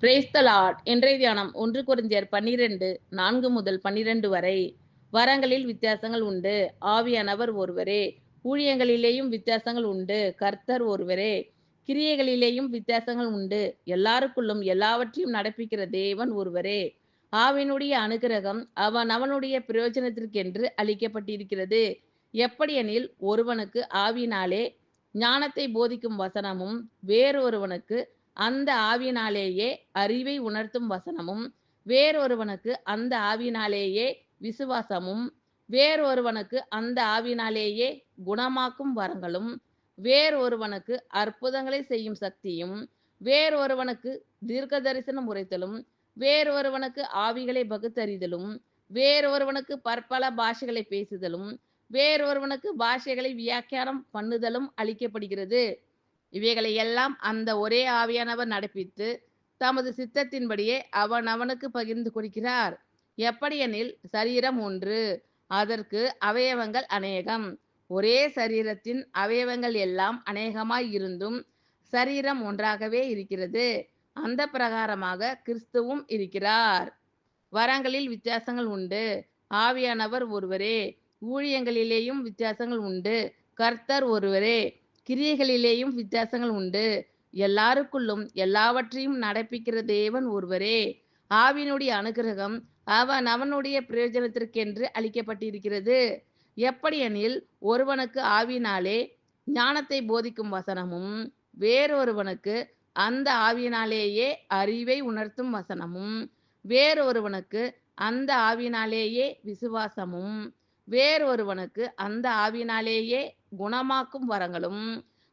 Brace த Lord. இன்றைய தியானம் 1 கொரிந்தியர் 12 4 முதல் 12 வரை. வரங்களில் வித்தியாசங்கள் உண்டு, ஆவியானவர் ஒருவரே. ஊழியங்களிலேயும் வித்தியாசங்கள் உண்டு, கர்த்தர் ஒருவரே. கிரியைகளிலேயும் வித்தியாசங்கள் உண்டு, எல்லாருக்குள்ளும் எல்லாவற்றையும் நடப்பிக்கிற தேவன் ஒருவரே. ஆவியினுடைய அனுக்கிரகம் அவனவனுடைய பிரயோஜனத்திற்கென்று அளிக்கப்பட்டிருக்கிறது. எப்படியெனில், ஒருவனுக்கு ஆவியினாலே ஞானத்தை போதிக்கும் வசனமும், வேறொருவனுக்கு அந்த ஆவியினாலேயே அறிவை உணர்த்தும் வசனமும், வேறொருவனுக்கு அந்த ஆவியினாலேயே விசுவாசமும், வேறொருவனுக்கு அந்த ஆவியினாலேயே குணமாக்கும் வரங்களும், வேறொருவனுக்கு அற்புதங்களை செய்யும் சக்தியும், வேறொருவனுக்கு தீர்க்க தரிசனம் உரைத்தலும், வேறொருவனுக்கு ஆவிகளை பகுத்தறிதலும், வேறொருவனுக்கு பற்பல பாஷைகளை பேசுதலும், வேறொருவனுக்கு பாஷைகளை வியாக்கியானம் பண்ணுதலும் அளிக்கப்படுகிறது. இவைகளை எல்லாம் அந்த ஒரே ஆவியானவர் நடப்பித்து தமது சித்தத்தின்படியே அவனவனுக்கு பகிர்ந்து கொடுக்கிறார். எப்படியெனில், சரீரம் ஒன்று, அதற்கு அவயவங்கள் அநேகம். ஒரே சரீரத்தின் அவயவங்கள் எல்லாம் அநேகமாய் இருந்தும் சரீரம் ஒன்றாகவே இருக்கிறது. அந்த பிரகாரமாக கிறிஸ்துவும் இருக்கிறார். வரங்களில் வித்தியாசங்கள் உண்டு, ஆவியானவர் ஒருவரே. ஊழியங்களிலேயும் வித்தியாசங்கள் உண்டு, கர்த்தர் ஒருவரே. கிரியைகளிலேயும் வித்தியாசங்கள் உண்டு, எல்லாருக்குள்ளும் எல்லாவற்றையும் நடப்பிக்கிற தேவன் ஒருவரே. ஆவியினுடைய அனுக்கிரகம் அவனவனுடைய பிரயோஜனத்திற்கென்று அளிக்கப்பட்டிருக்கிறது. எப்படியெனில், ஒருவனுக்கு ஆவியினாலே ஞானத்தை போதிக்கும் வசனமும், வேறொருவனுக்கு அந்த ஆவியினாலேயே அறிவை உணர்த்தும் வசனமும், வேறொருவனுக்கு அந்த ஆவியினாலேயே விசுவாசமும், வேறொருவனுக்கு அந்த ஆவியினாலேயே குணமாக்கும் வரங்களும்,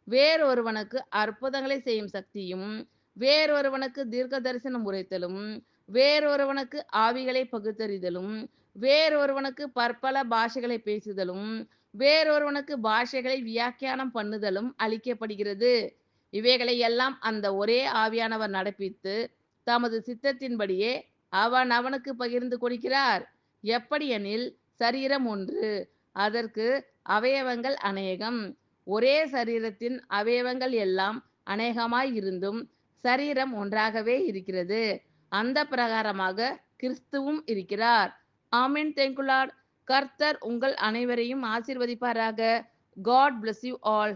வேறொருவனுக்கு அற்புதங்களை செய்யும் சக்தியும், வேறொருவனுக்கு தீர்க்க தரிசனம் உரைத்தலும், வேறொருவனுக்கு ஆவிகளை பகுத்தறிதலும், வேறொருவனுக்கு பற்பல பாஷைகளை பேசுதலும், வேறொருவனுக்கு பாஷைகளை வியாக்கியானம் பண்ணுதலும் அளிக்கப்படுகிறது. இவைகளை எல்லாம் அந்த ஒரே ஆவியானவர் நடப்பித்து தமது சித்தத்தின்படியே அவனவனுக்கு பகிர்ந்து கொடுக்கிறார். எப்படியெனில், சரீரம் ஒன்று, அதற்கு அவயவங்கள் அநேகம். ஒரே சரீரத்தின் அவயவங்கள் எல்லாம் அநேகமாய் இருந்தும் சரீரம் ஒன்றாகவே இருக்கிறது. அந்த பிரகாரமாக கிறிஸ்துவும் இருக்கிறார். ஆமென். Thank you lord. கர்த்தர் உங்கள் அனைவரையும் ஆசீர்வதிப்பாராக. God bless you all.